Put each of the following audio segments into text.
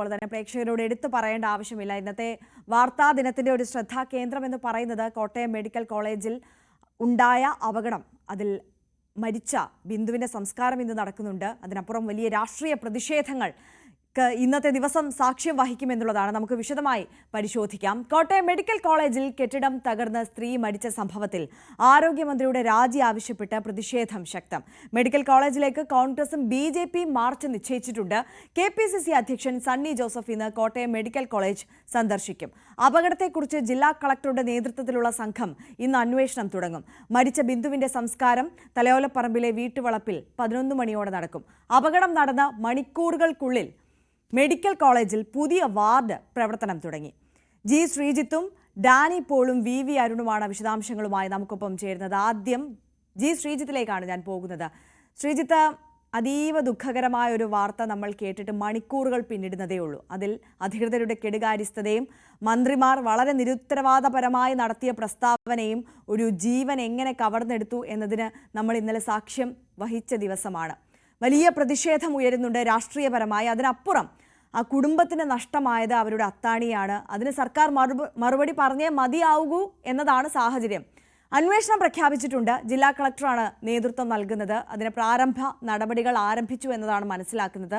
സൂചിപ്പിച്ചതുപോലെ തന്നെ പ്രേക്ഷകരോട് എടുത്തു പറയേണ്ട ആവശ്യമില്ല. ഇന്നത്തെ വാർത്താ ദിനത്തിന്റെ ഒരു ശ്രദ്ധാകേന്ദ്രം എന്ന് പറയുന്നത് കോട്ടയം മെഡിക്കൽ കോളേജിൽ ഉണ്ടായ അപകടം. അതിൽ മരിച്ച ബിന്ദുവിന്റെ സംസ്കാരം ഇന്ന് നടക്കുന്നുണ്ട്. അതിനപ്പുറം വലിയ രാഷ്ട്രീയ പ്രതിഷേധങ്ങൾ ഇന്നത്തെ ദിവസം സാക്ഷ്യം വഹിക്കുമെന്നുള്ളതാണ്. നമുക്ക് വിശദമായി പരിശോധിക്കാം. കോട്ടയം മെഡിക്കൽ കോളേജിൽ കെട്ടിടം തകർന്ന് സ്ത്രീ മരിച്ച സംഭവത്തിൽ ആരോഗ്യമന്ത്രിയുടെ രാജി ആവശ്യപ്പെട്ട് പ്രതിഷേധം ശക്തം. മെഡിക്കൽ കോളേജിലേക്ക് കോൺഗ്രസും BJPയും മാർച്ച് നിശ്ചയിച്ചിട്ടുണ്ട്. KPCC അധ്യക്ഷൻ സണ്ണി ജോസഫ് ഇന്ന് കോട്ടയം മെഡിക്കൽ കോളേജ് സന്ദർശിക്കും. അപകടത്തെക്കുറിച്ച് ജില്ലാ കളക്ടറുടെ നേതൃത്വത്തിലുള്ള സംഘം ഇന്ന് അന്വേഷണം തുടങ്ങും. മരിച്ച ബിന്ദുവിന്റെ സംസ്കാരം തലയോലപ്പറമ്പിലെ വീട്ടുവളപ്പിൽ 11 മണിയോടെ നടക്കും. അപകടം നടന്ന മണിക്കൂറുകൾക്കുള്ളിൽ മെഡിക്കൽ കോളേജിൽ പുതിയ വാർഡ് പ്രവർത്തനം തുടങ്ങി. G. ശ്രീജിത്തും ഡാനി പോളും VV അരുണുമാണ് വിശദാംശങ്ങളുമായി നമുക്കൊപ്പം ചേരുന്നത്. ആദ്യം G. ശ്രീജിത്തിലേക്കാണ് ഞാൻ പോകുന്നത്. ശ്രീജിത്ത്, അതീവ ദുഃഖകരമായ ഒരു വാർത്ത നമ്മൾ കേട്ടിട്ട് മണിക്കൂറുകൾ പിന്നിടുന്നതേ ഉള്ളൂ. അതിൽ അധികൃതരുടെ കെടുകാര്യസ്ഥതയും മന്ത്രിമാർ വളരെ നിരുത്തരവാദപരമായി നടത്തിയ പ്രസ്താവനയും ഒരു ജീവൻ എങ്ങനെ കവർന്നെടുത്തു എന്നതിന് നമ്മൾ ഇന്നലെ സാക്ഷ്യം വഹിച്ച ദിവസമാണ്. വലിയ പ്രതിഷേധം ഉയരുന്നുണ്ട് രാഷ്ട്രീയപരമായി. അതിനപ്പുറം ആ കുടുംബത്തിന് നഷ്ടമായത് അവരുടെ അത്താണിയാണ്. അതിന് സർക്കാർ മറുപടി പറഞ്ഞേ മതിയാവൂ എന്നതാണ് സാഹചര്യം. അന്വേഷണം പ്രഖ്യാപിച്ചിട്ടുണ്ട്. ജില്ലാ കളക്ടറാണ് നേതൃത്വം നൽകുന്നത്. അതിന് പ്രാരംഭ നടപടികൾ ആരംഭിച്ചു എന്നതാണ് മനസ്സിലാക്കുന്നത്.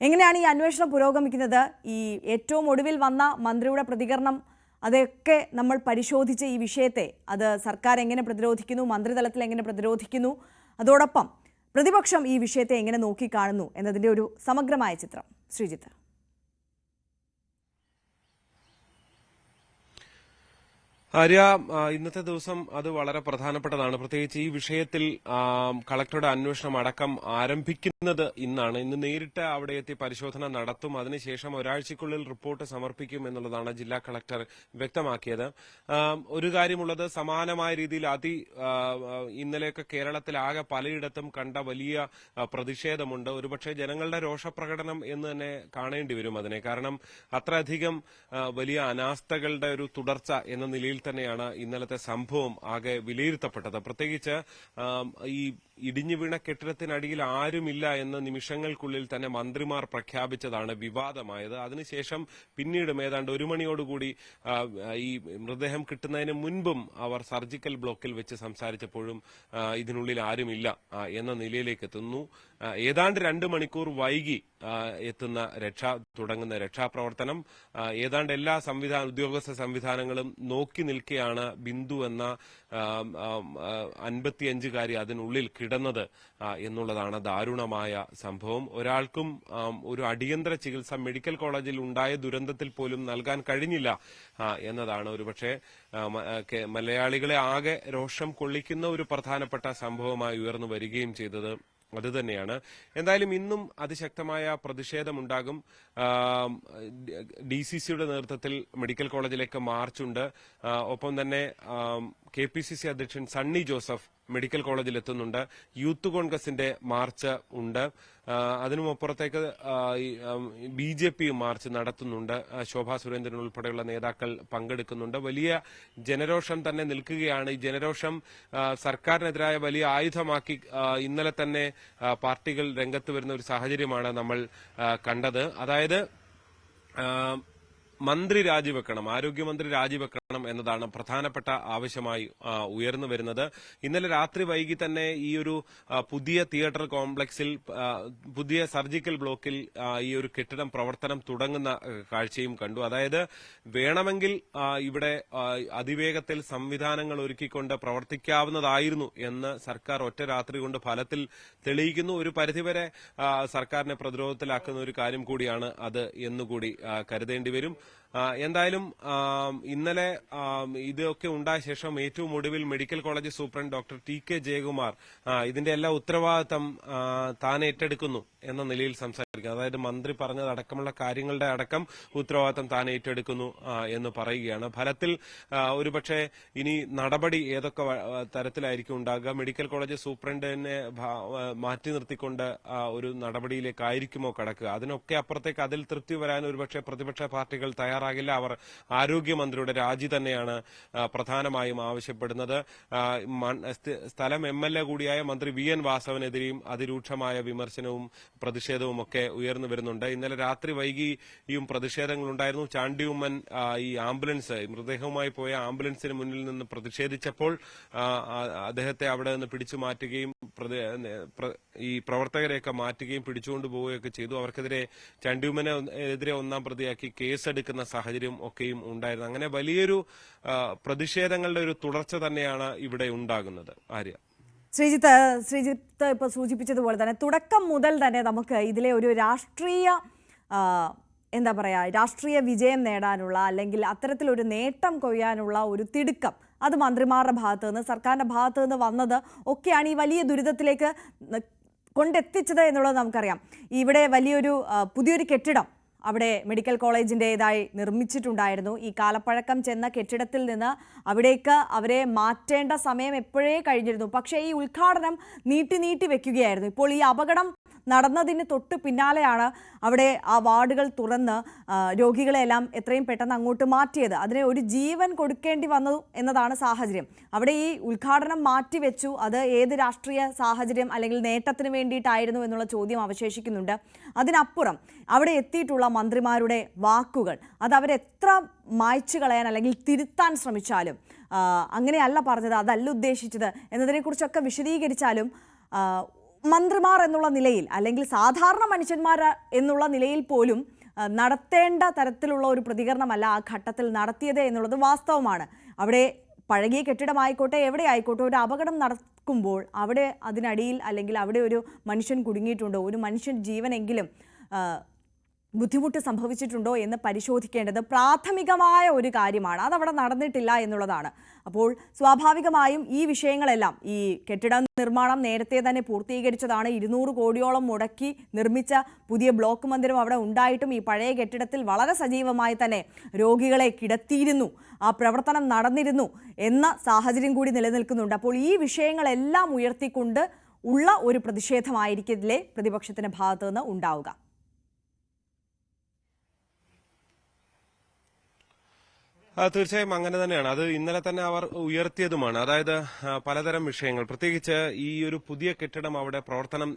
എങ്ങനെയാണ് ഈ അന്വേഷണം പുരോഗമിക്കുന്നത്? ഈ ഏറ്റവും ഒടുവിൽ വന്ന മന്ത്രിയുടെ പ്രതികരണം, അതൊക്കെ നമ്മൾ പരിശോധിച്ച ഈ വിഷയത്തെ അത് സർക്കാർ എങ്ങനെ പ്രതിരോധിക്കുന്നു, മന്ത്രിതലത്തിൽ എങ്ങനെ പ്രതിരോധിക്കുന്നു, അതോടൊപ്പം പ്രതിപക്ഷം ഈ വിഷയത്തെ എങ്ങനെ നോക്കിക്കാണുന്നു എന്നതിൻ്റെ ഒരു സമഗ്രമായ ചിത്രം. ശ്രീജിത്ത്. ആര്യ, ഇന്നത്തെ ദിവസം അത് വളരെ പ്രധാനപ്പെട്ടതാണ്. പ്രത്യേകിച്ച് ഈ വിഷയത്തിൽ കളക്ടറുടെ അന്വേഷണം അടക്കം ആരംഭിക്കുന്നത് ഇന്നാണ്. ഇന്ന് നേരിട്ട് അവിടെ എത്തി പരിശോധന നടത്തും. അതിനുശേഷം ഒരാഴ്ചയ്ക്കുള്ളിൽ റിപ്പോർട്ട് സമർപ്പിക്കും എന്നുള്ളതാണ് ജില്ലാ കളക്ടർ വ്യക്തമാക്കിയത്. ഒരു കാര്യമുള്ളത്, സമാനമായ രീതിയിൽ ഇന്നലെയൊക്കെ കേരളത്തിലാകെ പലയിടത്തും കണ്ട വലിയ പ്രതിഷേധമുണ്ട്. ഒരുപക്ഷെ ജനങ്ങളുടെ രോഷപ്രകടനം എന്ന് തന്നെ കാണേണ്ടി വരും അതിനെ. കാരണം അത്രയധികം വലിയ അനാസ്ഥകളുടെ ഒരു തുടർച്ച എന്ന നിലയിൽ തന്നെയാണ് ഇന്നലത്തെ സംഭവം ആകെ വിലയിരുത്തപ്പെട്ടത്. പ്രത്യേകിച്ച് ഈ ഇടിഞ്ഞു വീണ കെട്ടിടത്തിനടിയിൽ ആരുമില്ല എന്ന നിമിഷങ്ങൾക്കുള്ളിൽ തന്നെ മന്ത്രിമാർ പ്രഖ്യാപിച്ചതാണ് വിവാദമായത്. അതിനുശേഷം പിന്നീടും ഏതാണ്ട് 1 മണിയോടുകൂടി ഈ മൃതദേഹം കിട്ടുന്നതിന് മുൻപും അവർ സർജിക്കൽ ബ്ലോക്കിൽ വെച്ച് സംസാരിച്ചപ്പോഴും ഇതിനുള്ളിൽ ആരുമില്ല എന്ന നിലയിലേക്ക് എത്തുന്നു. ഏതാണ്ട് 2 മണിക്കൂർ വൈകി തുടങ്ങുന്ന രക്ഷാപ്രവർത്തനം. ഏതാണ്ട് എല്ലാ ഉദ്യോഗസ്ഥ സംവിധാനങ്ങളും നോക്കി നിൽക്കെയാണ് ബിന്ദു എന്ന 55-കാരി അതിനുള്ളിൽ കിടന്നത് എന്നുള്ളതാണ് ദാരുണമായ സംഭവം. ഒരാൾക്കും ഒരു അടിയന്തര ചികിത്സ മെഡിക്കൽ കോളേജിൽ ഉണ്ടായ ദുരന്തത്തിൽ പോലും നൽകാൻ കഴിഞ്ഞില്ല എന്നതാണ് ഒരുപക്ഷെ മലയാളികളെ ആകെ രോഷം കൊള്ളിക്കുന്ന ഒരു പ്രധാനപ്പെട്ട സംഭവമായി ഉയർന്നു വരികയും ചെയ്തത് അതുതന്നെയാണ്. എന്തായാലും ഇന്നും അതിശക്തമായ പ്രതിഷേധമുണ്ടാകും. DCCയുടെ നേതൃത്വത്തിൽ മെഡിക്കൽ കോളേജിലേക്ക് മാർച്ചുണ്ട്. ഒപ്പം തന്നെ KPCC അധ്യക്ഷൻ സണ്ണി ജോസഫ് മെഡിക്കൽ കോളേജിൽ എത്തുന്നുണ്ട്. യൂത്ത് കോൺഗ്രസിന്റെ മാർച്ച് ഉണ്ട്. അതിനുമപ്പുറത്തേക്ക് BJPയും മാർച്ച് നടത്തുന്നുണ്ട്. ശോഭാ സുരേന്ദ്രൻ ഉൾപ്പെടെയുള്ള നേതാക്കൾ പങ്കെടുക്കുന്നുണ്ട്. വലിയ ജനരോഷം തന്നെ നിൽക്കുകയാണ്. ഈ ജനരോഷം സർക്കാരിനെതിരായ വലിയ ആയുധമാക്കി ഇന്നലെ തന്നെ പാർട്ടികൾ രംഗത്ത് വരുന്ന ഒരു സാഹചര്യമാണ് നമ്മൾ കണ്ടത്. അതായത് മന്ത്രി രാജിവെക്കണം, ആരോഗ്യമന്ത്രി രാജിവെക്കണം എന്നതാണ് പ്രധാനപ്പെട്ട ആവശ്യമായി ഉയർന്നു വരുന്നത്. ഇന്നലെ രാത്രി വൈകി തന്നെ ഈ ഒരു പുതിയ തിയേറ്റർ കോംപ്ലക്സിൽ, പുതിയ സർജിക്കൽ ബ്ലോക്കിൽ ഈ ഒരു കെട്ടിടം പ്രവർത്തനം തുടങ്ങുന്ന കാഴ്ചയും കണ്ടു. അതായത് വേണമെങ്കിൽ ഇവിടെ അതിവേഗത്തിൽ സംവിധാനങ്ങൾ ഒരുക്കിക്കൊണ്ട് പ്രവർത്തിക്കാവുന്നതായിരുന്നു എന്ന് സർക്കാർ ഒറ്റ രാത്രി കൊണ്ട് ഫലത്തിൽ തെളിയിക്കുന്നു. ഒരു പരിധിവരെ സർക്കാരിനെ പ്രതിരോധത്തിലാക്കുന്ന ഒരു കാര്യം കൂടിയാണ് അത് എന്നുകൂടി കരുതേണ്ടി വരും. എന്തായാലും ഇന്നലെ ഇതൊക്കെ ഉണ്ടായ ശേഷം ഏറ്റവും ഒടുവിൽ medical college superintendent doctor TK Jayakumar ഇതിന്റെ എല്ലാ ഉത്തരവാദിത്തം താൻ ഏറ്റെടുക്കുന്നു എന്ന നിലയിൽ സംസാരിക്കുന്നു. അതായത് മന്ത്രി പറഞ്ഞതടക്കമുള്ള കാര്യങ്ങളുടെ അടക്കം ഉത്തരവാദിത്തം താൻ ഏറ്റെടുക്കുന്നു എന്ന് പറയുകയാണ്. ഫലത്തിൽ ഒരുപക്ഷെ ഇനി നടപടി ഏതൊക്കെ തരത്തിലായിരിക്കും ഉണ്ടാകുക, മെഡിക്കൽ കോളേജ് സൂപ്രണ്ടിനെ മാറ്റി നിർത്തിക്കൊണ്ട് ഒരു നടപടിയിലേക്കായിരിക്കുമോ കടക്കുക, അതിനൊക്കെ അപ്പുറത്തേക്ക് അതിൽ തൃപ്തി വരാൻ ഒരുപക്ഷെ പ്രതിപക്ഷ പാർട്ടികൾ തയ്യാറാകില്ല. അവർ ആരോഗ്യമന്ത്രിയുടെ രാജി തന്നെ തന്നെയാണ് പ്രധാനമായും ആവശ്യപ്പെടുന്നത്. സ്ഥലം MLA കൂടിയായ മന്ത്രി VN വാസവനെതിരെയും അതിരൂക്ഷമായ വിമർശനവും പ്രതിഷേധവും ഒക്കെ ഉയർന്നു വരുന്നുണ്ട്. ഇന്നലെ രാത്രി വൈകിയും പ്രതിഷേധങ്ങളുണ്ടായിരുന്നു. ചാണ്ടിയുമ്മൻ ഈ ആംബുലൻസ് മൃതദേഹവുമായി പോയ ആംബുലൻസിന് മുന്നിൽ നിന്ന് പ്രതിഷേധിച്ചപ്പോൾ അദ്ദേഹത്തെ അവിടെ നിന്ന് പിടിച്ചു മാറ്റുകയും ഈ പ്രവർത്തകരെയൊക്കെ മാറ്റുകയും പിടിച്ചുകൊണ്ടു പോവുകയൊക്കെ ചെയ്തു. അവർക്കെതിരെ ചാണ്ടിയുമ്മനെതിരെ ഒന്നാം പ്രതിയാക്കി കേസെടുക്കുന്ന സാഹചര്യം ഒക്കെയും ഉണ്ടായിരുന്നു. അങ്ങനെ വലിയൊരു പ്രതിഷേധങ്ങളുടെ ഒരു തുടർച്ച തന്നെയാണ് ഇവിടെ ഉണ്ടാകുന്നത്. ആര്യ, ശ്രീജിത്ത് ഇപ്പൊ സൂചിപ്പിച്ചതുപോലെ തന്നെ തുടക്കം മുതൽ തന്നെ നമുക്ക് ഇതിലെ ഒരു രാഷ്ട്രീയ വിജയം നേടാനുള്ള അല്ലെങ്കിൽ അത്തരത്തിലൊരു നേട്ടം കൊയ്യാനുള്ള ഒരു തിടുക്കം അത് മന്ത്രിമാരുടെ ഭാഗത്ത് നിന്ന് സർക്കാരിന്റെ ഭാഗത്ത് നിന്ന് വന്നത് ഒക്കെയാണ് ഈ വലിയ ദുരിതത്തിലേക്ക് കൊണ്ടെത്തിച്ചത് എന്നുള്ളത് നമുക്കറിയാം. ഇവിടെ വലിയൊരു പുതിയൊരു കെട്ടിടം അവിടെ മെഡിക്കൽ കോളേജിൻ്റെതായി നിർമ്മിച്ചിട്ടുണ്ടായിരുന്നു. ഈ കാലപ്പഴക്കം ചെന്ന കെട്ടിടത്തിൽ നിന്ന് അവിടേക്ക് അവരെ മാറ്റേണ്ട സമയം എപ്പോഴേ കഴിഞ്ഞിരുന്നു. പക്ഷേ ഈ ഉദ്ഘാടനം നീട്ടി വെക്കുകയായിരുന്നു. ഇപ്പോൾ ഈ അപകടം നടന്നതിന് തൊട്ട് പിന്നാലെയാണ് അവിടെ ആ വാർഡുകൾ തുറന്ന് രോഗികളെല്ലാം എത്രയും പെട്ടെന്ന് അങ്ങോട്ട് മാറ്റിയത്. അതിന് ഒരു ജീവൻ കൊടുക്കേണ്ടി വന്നു എന്നതാണ് സാഹചര്യം. അവിടെ ഈ ഉദ്ഘാടനം മാറ്റിവെച്ചു. അത് ഏത് രാഷ്ട്രീയ സാഹചര്യം അല്ലെങ്കിൽ നേട്ടത്തിന് വേണ്ടിയിട്ടായിരുന്നു എന്നുള്ള ചോദ്യം അവശേഷിക്കുന്നുണ്ട്. അതിനപ്പുറം അവിടെ എത്തിയിട്ടുള്ള മന്ത്രിമാരുടെ വാക്കുകൾ അത് അവരെത്ര മായ്ച്ചു കളയാൻ അല്ലെങ്കിൽ തിരുത്താൻ ശ്രമിച്ചാലും അങ്ങനെയല്ല പറഞ്ഞത്, അതല്ല ഉദ്ദേശിച്ചത് എന്നതിനെക്കുറിച്ചൊക്കെ വിശദീകരിച്ചാലും മന്ത്രിമാർ എന്നുള്ള നിലയിൽ അല്ലെങ്കിൽ സാധാരണ മനുഷ്യന്മാർ എന്നുള്ള നിലയിൽ പോലും നടത്തേണ്ട തരത്തിലുള്ള ഒരു പ്രതികരണമല്ല ആ ഘട്ടത്തിൽ നടത്തിയത് എന്നുള്ളത് വാസ്തവമാണ്. അവിടെ പഴകിയ കെട്ടിടമായിക്കോട്ടെ എവിടെ ആയിക്കോട്ടെ ഒരു അപകടം നടക്കുമ്പോൾ അവിടെ അതിനടിയിൽ അല്ലെങ്കിൽ അവിടെ ഒരു മനുഷ്യൻ കുടുങ്ങിയിട്ടുണ്ടോ, ഒരു മനുഷ്യൻ ജീവനെങ്കിലും ബുദ്ധിമുട്ട് സംഭവിച്ചിട്ടുണ്ടോ എന്ന് പരിശോധിക്കേണ്ടത് പ്രാഥമികമായ ഒരു കാര്യമാണ്. അതവിടെ നടന്നിട്ടില്ല എന്നുള്ളതാണ്. അപ്പോൾ സ്വാഭാവികമായും ഈ വിഷയങ്ങളെല്ലാം ഈ കെട്ടിട നിർമ്മാണം നേരത്തെ തന്നെ പൂർത്തീകരിച്ചതാണ്. 200 കോടിയോളം മുടക്കി നിർമ്മിച്ച പുതിയ ബ്ലോക്ക് മന്ദിരം അവിടെ ഉണ്ടായിട്ടും ഈ പഴയ കെട്ടിടത്തിൽ വളരെ സജീവമായി തന്നെ രോഗികളെ കിടത്തിയിരുന്നു, ആ പ്രവർത്തനം നടന്നിരുന്നു എന്ന സാഹചര്യം കൂടി നിലനിൽക്കുന്നുണ്ട്. അപ്പോൾ ഈ വിഷയങ്ങളെല്ലാം ഉയർത്തിക്കൊണ്ട് ഉള്ള ഒരു പ്രതിഷേധമായിരിക്കില്ലേ പ്രതിപക്ഷത്തിന്റെ ഭാഗത്തു നിന്ന് ഉണ്ടാവുക. തീർച്ചയായും അങ്ങനെ തന്നെയാണ്. അത് ഇന്നലെ തന്നെ അവർ ഉയർത്തിയതുമാണ്. അതായത് പലതരം വിഷയങ്ങൾ, പ്രത്യേകിച്ച് ഈ ഒരു പുതിയ കെട്ടിടം അവിടെ പ്രവർത്തനം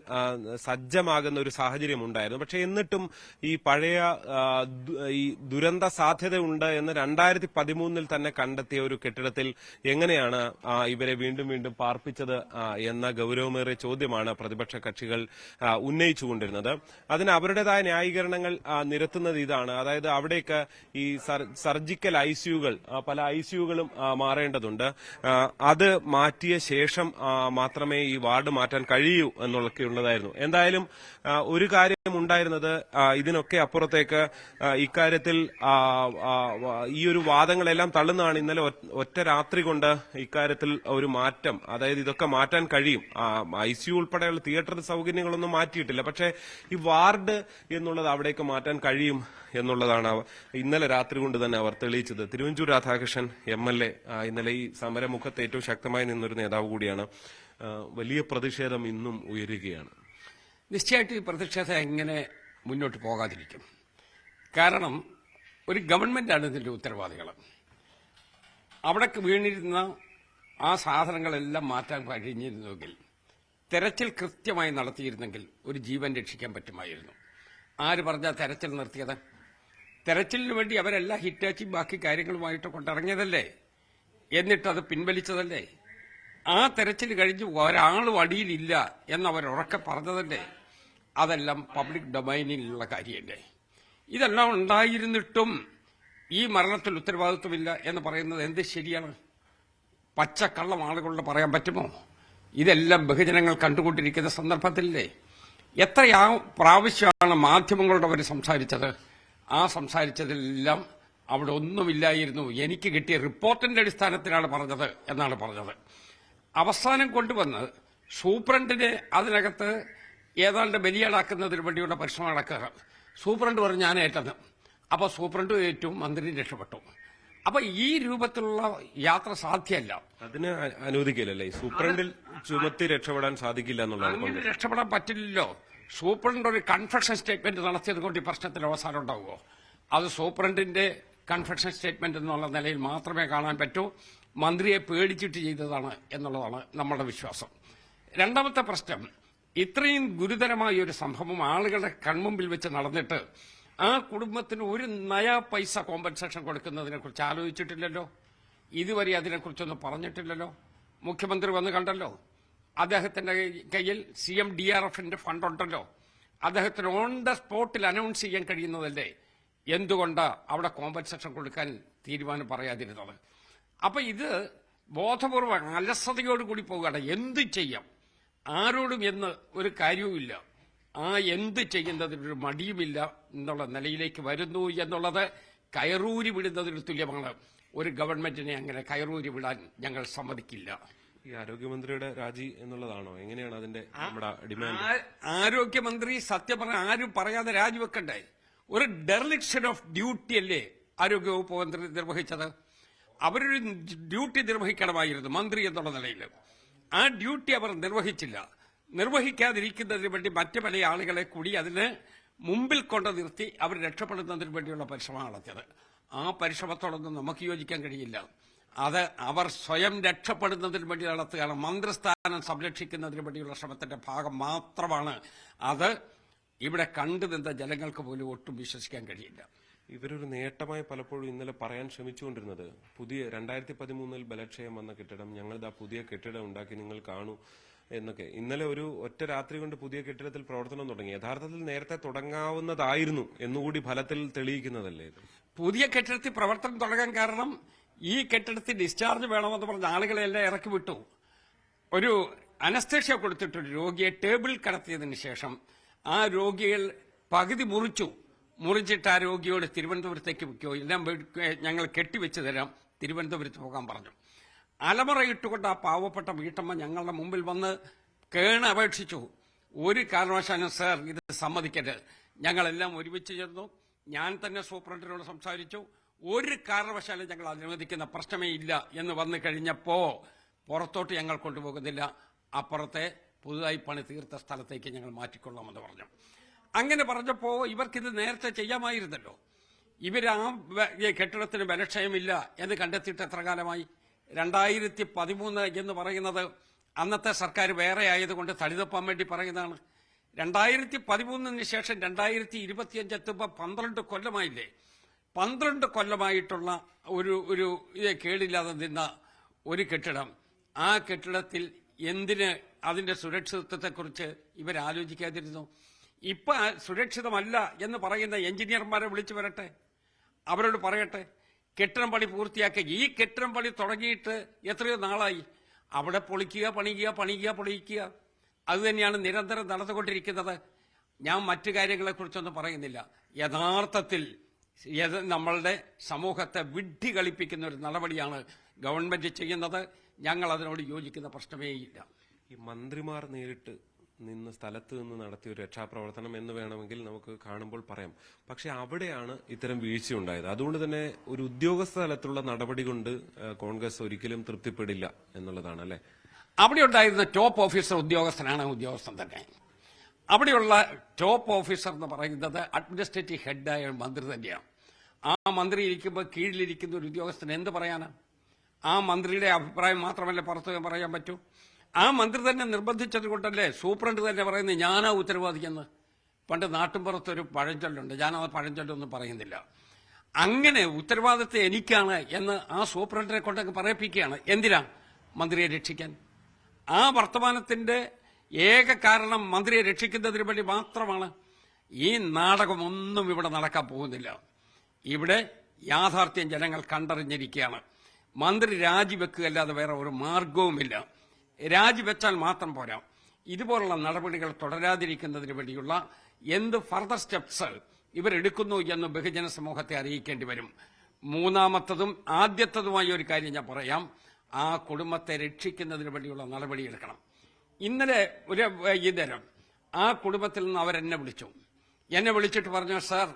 സജ്ജമാകുന്ന ഒരു സാഹചര്യം ഉണ്ടായിരുന്നു. പക്ഷെ എന്നിട്ടും ഈ പഴയ ഈ ദുരന്ത സാധ്യതയുണ്ട് എന്ന് 2013 തന്നെ കണ്ടെത്തിയ ഒരു കെട്ടിടത്തിൽ എങ്ങനെയാണ് ഇവരെ വീണ്ടും പാർപ്പിച്ചത് എന്ന ഗൌരവമേറിയ ചോദ്യമാണ് പ്രതിപക്ഷ കക്ഷികൾ ഉന്നയിച്ചുകൊണ്ടിരുന്നത്. അതിന് അവരുടേതായ ന്യായീകരണങ്ങൾ നിരത്തുന്നത് ഇതാണ്. അതായത് അവിടേക്ക് ഈ സർജിക്കൽ പല ഐസിയുകളും മാറേണ്ടതുണ്ട്. അത് മാറ്റിയ ശേഷം മാത്രമേ ഈ വാർഡ് മാറ്റാൻ കഴിയൂ എന്നുള്ളതായിരുന്നു. എന്തായാലും ഒരു കാര്യം ഉണ്ടായിരുന്നത്, ഇതിനൊക്കെ അപ്പുറത്തേക്ക് ഇക്കാര്യത്തിൽ ഈ ഒരു വാദങ്ങളെല്ലാം തള്ളുന്നതാണ്. ഇന്നലെ ഒറ്റ രാത്രി കൊണ്ട് ഇക്കാര്യത്തിൽ ഒരു മാറ്റം, അതായത് ഇതൊക്കെ മാറ്റാൻ കഴിയും. ICU ഉൾപ്പെടെയുള്ള തിയേറ്റർ സൗകര്യങ്ങളൊന്നും മാറ്റിയിട്ടില്ല. പക്ഷേ ഈ വാർഡ് എന്നുള്ളത് അവിടേക്ക് മാറ്റാൻ കഴിയും എന്നുള്ളതാണ് ഇന്നലെ രാത്രി കൊണ്ട് തന്നെ അവർ തെളിയിച്ചത്. തിരുവഞ്ചൂർ രാധാകൃഷ്ണൻ MLA ഇന്നലെ ഈ സമരമുഖത്ത് ഏറ്റവും ശക്തമായി നിന്നൊരു നേതാവ് കൂടിയാണ്. വലിയ പ്രതിഷേധം ഇന്നും ഉയരുകയാണ്. നിശ്ചയമായിട്ടും ഈ പ്രതിഷേധം എങ്ങനെ മുന്നോട്ട് പോകാതിരിക്കും? കാരണം ഒരു ഗവൺമെന്റാണ് ഇതിന്റെ ഉത്തരവാദികൾ. അവിടെ വീണിരുന്ന ആ സാധനങ്ങളെല്ലാം മാറ്റാൻ കഴിഞ്ഞിരുന്നുവെങ്കിൽ, തെരച്ചിൽ കൃത്യമായി നടത്തിയിരുന്നെങ്കിൽ ഒരു ജീവൻ രക്ഷിക്കാൻ പറ്റുമായിരുന്നു. ആര് പറഞ്ഞാൽ തെരച്ചിൽ നിർത്തിയത്? തെരച്ചിലിന് വേണ്ടി അവരെല്ലാം ഹിറ്റാച്ചി ബാക്കി കാര്യങ്ങളുമായിട്ട് കൊണ്ടിറങ്ങിയതല്ലേ, എന്നിട്ടത് പിൻവലിച്ചതല്ലേ? ആ തെരച്ചിൽ കഴിഞ്ഞ് ഒരാളും അടിയിലില്ല എന്നവർ ഉറക്കെ പറഞ്ഞതല്ലേ? അതെല്ലാം പബ്ലിക് ഡൊമൈനിലുള്ള കാര്യമല്ലേ? ഇതെല്ലാം ഉണ്ടായിരുന്നിട്ടും ഈ മരണത്തിൽ ഉത്തരവാദിത്വമില്ല എന്ന് പറയുന്നത് എന്ത് ശരിയാണ്? പച്ചക്കള്ളം ആളുകളോട് പറയാൻ പറ്റുമോ? ഇതെല്ലാം ബഹുജനങ്ങൾ കണ്ടുകൊണ്ടിരിക്കുന്ന സന്ദർഭത്തിലല്ലേ? എത്ര പ്രാവശ്യമാണ് മാധ്യമങ്ങളോട് അവർ സംസാരിച്ചത്? ആ സംസാരിച്ചതെല്ലാം അവിടെ ഒന്നുമില്ലായിരുന്നു. എനിക്ക് കിട്ടിയ റിപ്പോർട്ടിന്റെ അടിസ്ഥാനത്തിലാണ് പറഞ്ഞത് എന്നാണ് പറഞ്ഞത്. അവസാനം കൊണ്ടുവന്ന് സൂപ്രണ്ടിനെ അതിനകത്ത് ഏതാണ്ട് ബലിയാടാക്കുന്നതിന് വേണ്ടിയുള്ള പരിശ്രമം നടക്കുക. സൂപ്രണ്ട് പറഞ്ഞു ഞാൻ ഏറ്റെന്ന്. അപ്പൊ സൂപ്രണ്ട് ഏറ്റവും മന്ത്രി രക്ഷപ്പെട്ടു. അപ്പൊ ഈ രൂപത്തിലുള്ള യാത്ര സാധ്യമല്ല. അതിന് അനുവദിക്കില്ലല്ലേ? സൂപ്രണ്ടിൽ ചുമത്തി രക്ഷപ്പെടാൻ സാധിക്കില്ല എന്നുള്ളത്. രക്ഷപ്പെടാൻ പറ്റില്ലല്ലോ. സൂപ്രണ്ട് ഒരു കൺഫെഷൻ സ്റ്റേറ്റ്മെന്റ് നടത്തിയത് കൊണ്ട് ഈ പ്രശ്നത്തിന് അവസാനം ഉണ്ടാവുമോ? അത് സൂപ്രണ്ടിന്റെ കൺഫെഷൻ സ്റ്റേറ്റ്മെന്റ് എന്നുള്ള നിലയിൽ മാത്രമേ കാണാൻ പറ്റൂ. മന്ത്രിയെ പേടിച്ചിട്ട് ചെയ്തതാണ് എന്നുള്ളതാണ് നമ്മുടെ വിശ്വാസം. രണ്ടാമത്തെ പ്രശ്നം, ഇത്രയും ഗുരുതരമായ ഒരു സംഭവം ആളുകളുടെ കൺമുമ്പിൽ വെച്ച് നടന്നിട്ട് ആ കുടുംബത്തിന് ഒരു നയാ പൈസ കോമ്പൻസേഷൻ കൊടുക്കുന്നതിനെക്കുറിച്ച് ആലോചിച്ചിട്ടില്ലല്ലോ. ഇതുവരെ അതിനെക്കുറിച്ചൊന്നും പറഞ്ഞിട്ടില്ലല്ലോ. മുഖ്യമന്ത്രി വന്ന് കണ്ടല്ലോ. അദ്ദേഹത്തിന്റെ കയ്യിൽ CMDRFന്റെ ഫണ്ടുണ്ടല്ലോ. അദ്ദേഹത്തിന് ഓൺ ദ സ്പോട്ടിൽ അനൗൺസ് ചെയ്യാൻ കഴിയുന്നതല്ലേ. എന്തുകൊണ്ട് അവിടെ കോമ്പൻസേഷൻ കൊടുക്കാൻ തീരുമാനം പറയാതിരുന്നത്? അപ്പൊ ഇത് ബോധപൂർവം അലസതയോടുകൂടി പോവുകയാണ്. എന്ത് ചെയ്യാം, ആരോടും എന്ന് ഒരു കാര്യവുമില്ല, ആ എന്ത് ചെയ്യുന്നതിനൊരു മടിയുമില്ല എന്നുള്ള നിലയിലേക്ക് വരുന്നു എന്നുള്ളത് കയറൂരി വിടുന്നതിന് തുല്യമാണ്. ഒരു ഗവൺമെന്റിനെ അങ്ങനെ കയറൂരി വിടാൻ ഞങ്ങൾ സമ്മതിക്കില്ല. ഈ ആരോഗ്യമന്ത്രിയുടെ രാജി എന്നുള്ളതാണോ? എങ്ങനെയാണ് അതിന്റെ നമ്മുടെ ഡിമാൻഡ്? ആരോഗ്യമന്ത്രി സത്യം പറഞ്ഞ ആരും പറയാതെ രാജിവെക്കണ്ടേ? ഒരു ഡെർലിക്ഷൻ ഓഫ് ഡ്യൂട്ടി അല്ലേ ആരോഗ്യവകുപ്പ് മന്ത്രി നിർവഹിച്ചത്? അവരൊരു ഡ്യൂട്ടി നിർവഹിക്കണമായിരുന്നു മന്ത്രി എന്നുള്ള നിലയിൽ. ആ ഡ്യൂട്ടി അവർ നിർവഹിച്ചില്ല. നിർവഹിക്കാതിരിക്കുന്നതിന് വേണ്ടി മറ്റു പല ആളുകളെ കൂടി അതിന് മുമ്പിൽ കൊണ്ട് നിർത്തി അവർ രക്ഷപ്പെടുന്നതിന് വേണ്ടിയുള്ള പരിശ്രമം നടത്തിയത്. ആ പരിശ്രമത്തോടൊന്നും നമുക്ക് യോജിക്കാൻ കഴിയില്ല. അത് അവർ സ്വയം രക്ഷപ്പെടുന്നതിന് വേണ്ടി നടത്തുകയാണ്. മന്ത്രിസ്ഥാനം സംരക്ഷിക്കുന്നതിന് വേണ്ടിയുള്ള ശ്രമത്തിന്റെ ഭാഗം മാത്രമാണ് അത്. ഇവിടെ കണ്ടുനിന്ന ജനങ്ങൾക്ക് പോലും ഒട്ടും വിശ്വസിക്കാൻ കഴിയില്ല. ഇവരൊരു നേട്ടമായി പലപ്പോഴും ഇന്നലെ പറയാൻ ശ്രമിച്ചുകൊണ്ടിരുന്നത് പുതിയ 2013 ബലക്ഷയം വന്ന കെട്ടിടം, ഞങ്ങളിതാ പുതിയ കെട്ടിടം ഉണ്ടാക്കി, നിങ്ങൾ കാണൂ എന്നൊക്കെ. ഇന്നലെ ഒരു ഒറ്റ രാത്രി കൊണ്ട് പുതിയ കെട്ടിടത്തിൽ പ്രവർത്തനം തുടങ്ങി. യഥാർത്ഥത്തിൽ നേരത്തെ തുടങ്ങാവുന്നതായിരുന്നു എന്നുകൂടി ഫലത്തിൽ തെളിയിക്കുന്നതല്ലേ ഇത്? പുതിയ കെട്ടിടത്തിൽ പ്രവർത്തനം തുടങ്ങാൻ കാരണം ഈ കെട്ടിടത്തിൽ ഡിസ്ചാർജ് വേണമെന്ന് പറഞ്ഞ ആളുകളെല്ലാം ഇറക്കി വിട്ടു. ഒരു അനസ്തേഷ്യ കൊടുത്തിട്ടൊരു രോഗിയെ ടേബിൾ കടത്തിയതിനു ശേഷം ആ രോഗികൾ പകുതി മുറിച്ചിട്ട് ആ രോഗിയോട് തിരുവനന്തപുരത്തേക്ക് വയ്ക്കോ, എല്ലാം ഞങ്ങൾ കെട്ടിവെച്ച് തരാം, തിരുവനന്തപുരത്ത് പോകാൻ പറഞ്ഞു. അലമറയിട്ടുകൊണ്ട് ആ പാവപ്പെട്ട വീട്ടമ്മ ഞങ്ങളുടെ മുമ്പിൽ വന്ന് അപേക്ഷിച്ചു. ഒരു കാരണവശാലും സാർ ഇത് സമ്മതിക്കരുത്. ഞങ്ങളെല്ലാം ഒരുമിച്ച് ചേർന്നു. ഞാൻ തന്നെ സൂപ്രണ്ടിനോട് സംസാരിച്ചു. ഒരു കാരണവശാലും ഞങ്ങൾ അനുവദിക്കുന്ന പ്രശ്നമേ ഇല്ല എന്ന് വന്നു കഴിഞ്ഞപ്പോ പുറത്തോട്ട് ഞങ്ങൾ കൊണ്ടുപോകുന്നില്ല, അപ്പുറത്തെ പുതുതായി പണി തീർത്ത സ്ഥലത്തേക്ക് ഞങ്ങൾ മാറ്റിക്കൊള്ളാമെന്ന് പറഞ്ഞു. അങ്ങനെ പറഞ്ഞപ്പോ ഇവർക്കിത് നേരത്തെ ചെയ്യാമായിരുന്നല്ലോ. ഇവർ ആ കെട്ടിടത്തിന് ബലക്ഷയമില്ല എന്ന് കണ്ടെത്തിയിട്ട് എത്ര കാലമായി? 2013 എന്ന് പറയുന്നത് അന്നത്തെ സർക്കാർ വേറെ ആയതുകൊണ്ട് തടിതപ്പാൻ വേണ്ടി പറയുന്നതാണ്. 2013 ശേഷം 2025 എത്തുമ്പോൾ 12 കൊല്ലമായില്ലേ? 12 കൊല്ലമായിട്ടുള്ള ഒരു കേടില്ലാതെ നിന്ന ഒരു കെട്ടിടം, ആ കെട്ടിടത്തിൽ എന്തിന് അതിന്റെ സുരക്ഷിതത്വത്തെക്കുറിച്ച് ഇവരാലോചിക്കാതിരുന്നു? ഇപ്പൊ സുരക്ഷിതമല്ല എന്ന് പറയുന്ന എഞ്ചിനീയർമാരെ വിളിച്ചു വരട്ടെ, അവരോട് പറയട്ടെ, കെട്ടിടം പണി പൂർത്തിയാക്കി. ഈ കെട്ടിടം പണി തുടങ്ങിയിട്ട് എത്രയോ നാളായി. അവിടെ പൊളിക്കുക, പൊളിക്കുക. അതുതന്നെയാണ് നിരന്തരം നടന്നുകൊണ്ടിരിക്കുന്നത്. ഞാൻ മറ്റു കാര്യങ്ങളെക്കുറിച്ചൊന്നും പറയുന്നില്ല. യഥാർത്ഥത്തിൽ നമ്മളുടെ സമൂഹത്തെ വിഡ്ഢി കളിപ്പിക്കുന്ന ഒരു നടപടിയാണ് ഗവൺമെന്റ് ചെയ്യുന്നത്. ഞങ്ങൾ അതിനോട് യോജിക്കുന്ന പ്രശ്നമേയില്ല. ഈ മന്ത്രിമാർ നേരിട്ട് നിന്ന് സ്ഥലത്ത് നിന്ന് നടത്തിയ ഒരു രക്ഷാപ്രവർത്തനം എന്ന് വേണമെങ്കിൽ നമുക്ക് കാണുമ്പോൾ പറയാം. പക്ഷെ അവിടെയാണ് ഇത്തരം വീഴ്ചയുണ്ടായത്. അതുകൊണ്ട് തന്നെ ഒരു ഉദ്യോഗസ്ഥ തലത്തിലുള്ള നടപടി കൊണ്ട് കോൺഗ്രസ് ഒരിക്കലും തൃപ്തിപ്പെടില്ല എന്നുള്ളതാണ് അല്ലെ? അവിടെ ഉണ്ടായിരുന്ന ടോപ്പ് ഓഫീസർ ഉദ്യോഗസ്ഥൻ തന്നെ. അവിടെയുള്ള ടോപ്പ് ഓഫീസർ എന്ന് പറയുന്നത് അഡ്മിനിസ്ട്രേറ്റീവ് ഹെഡായ മന്ത്രി തന്നെയാണ്. ആ മന്ത്രി ഇരിക്കുമ്പോൾ കീഴിലിരിക്കുന്ന ഒരു ഉദ്യോഗസ്ഥന് എന്ത് പറയാനാ? ആ മന്ത്രിയുടെ അഭിപ്രായം മാത്രമല്ലേ പുറത്ത് പറയാൻ പറ്റൂ? ആ മന്ത്രി തന്നെ നിർബന്ധിച്ചത് കൊണ്ടല്ലേ സൂപ്രണ്ട് തന്നെ പറയുന്നത് ഞാനാ ഉത്തരവാദിയെന്ന്. പണ്ട് നാട്ടുംപുറത്തൊരു പഴഞ്ചൊല്ലുണ്ട്, ഞാനത് പഴഞ്ചൊല്ലൊന്നും പറയുന്നില്ല. അങ്ങനെ ഉത്തരവാദിത്വം എനിക്കാണ് എന്ന് ആ സൂപ്രണ്ടിനെ കൊണ്ടൊക്കെ പറയിപ്പിക്കുകയാണ്. എന്തിനാ? മന്ത്രിയെ രക്ഷിക്കാൻ. ആ വർത്തമാനത്തിന്റെ ഏക കാരണം മന്ത്രിയെ രക്ഷിക്കുന്നതിന് വേണ്ടി മാത്രമാണ്. ഈ നാടകമൊന്നും ഇവിടെ നടക്കാൻ പോകുന്നില്ല. ഇവിടെ യാഥാർത്ഥ്യം ജനങ്ങൾ കണ്ടറിഞ്ഞിരിക്കുകയാണ്. മന്ത്രി രാജിവെക്കുകയല്ലാതെ വേറെ ഒരു മാർഗവുമില്ല. രാജിവെച്ചാൽ മാത്രം പോരാ, ഇതുപോലുള്ള നടപടികൾ തുടരാതിരിക്കുന്നതിന് വേണ്ടിയുള്ള എന്ത് ഫർദർ സ്റ്റെപ്സ് ഇവരെടുക്കുന്നു എന്ന് ബഹുജന സമൂഹത്തെ അറിയിക്കേണ്ടി വരും. മൂന്നാമത്തതും ആദ്യത്തതുമായ ഒരു കാര്യം ഞാൻ പറയാം. ആ കുടുംബത്തെ രക്ഷിക്കുന്നതിന് വേണ്ടിയുള്ള നടപടിയെടുക്കണം. ഇന്നലെ ഒരു വൈകുന്നേരം ആ കുടുംബത്തിൽ നിന്ന് അവരെന്നെ വിളിച്ചിട്ട് പറഞ്ഞു, സാർ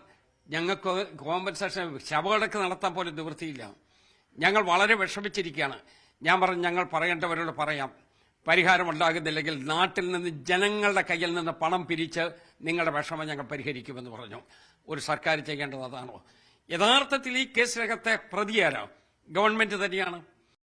ഞങ്ങൾക്ക് കോമ്പൻസേഷൻ ശവകടക്ക് നടത്താൻ പോലും നിവൃത്തിയില്ല, ഞങ്ങൾ വളരെ വിഷമിച്ചിരിക്കുകയാണ്. ഞാൻ പറഞ്ഞു, ഞങ്ങൾ പറയേണ്ടവരോട് പറയാം, പരിഹാരം ഉണ്ടാകുന്നില്ലെങ്കിൽ നാട്ടിൽ നിന്ന് ജനങ്ങളുടെ കയ്യിൽ നിന്ന് പണം പിരിച്ച് നിങ്ങളുടെ വിഷമം ഞങ്ങൾ പരിഹരിക്കുമെന്ന് പറഞ്ഞു. ഒരു സർക്കാർ ചെയ്യേണ്ടത് അതാണോ? യഥാർത്ഥത്തിൽ ഈ കേസിനകത്തെ പ്രതിയാരാ? ഗവൺമെന്റ് തന്നെയാണ്.